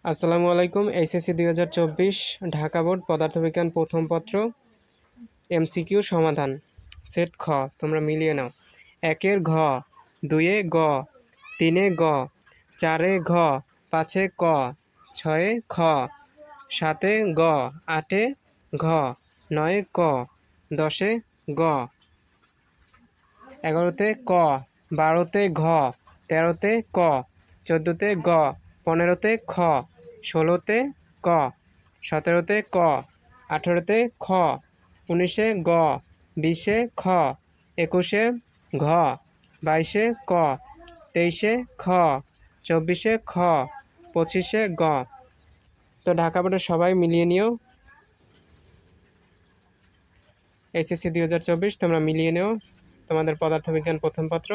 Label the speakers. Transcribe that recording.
Speaker 1: আসসালামু আলাইকুম। HSC 2024 Dhaka board পদার্থবিজ্ঞান প্রথম পত্র এমসিকিউ সমাধান। সেট খ তোমরা মিলিয়ে নাও। 1-এর ঘ, 2-এ গ, 3-এ গ, 4-এ ঘ, 5-এ ক, 6-এ খ, 7-এ গ, 8-এ ঘ, 9-এ ক, 10-এ গ, 11-তে ক, 12-তে ঘ, 13-তে ক, 14-তে গ, 15-তে খ, 16-তে ক, 17-তে ক, 18-তে খ, 19-এ গ, 20-এ খ, 21-এ ঘ, 22-এ ক, 23-এ খ, 24-এ খ, 25-এ গ। তো ঢাকা বোর্ডের সবাই মিলিয়ে নিও। এইচএসসি 2024 তোমরা মিলিয়ে নিও তোমাদের পদার্থবিজ্ঞান প্রথম পত্র।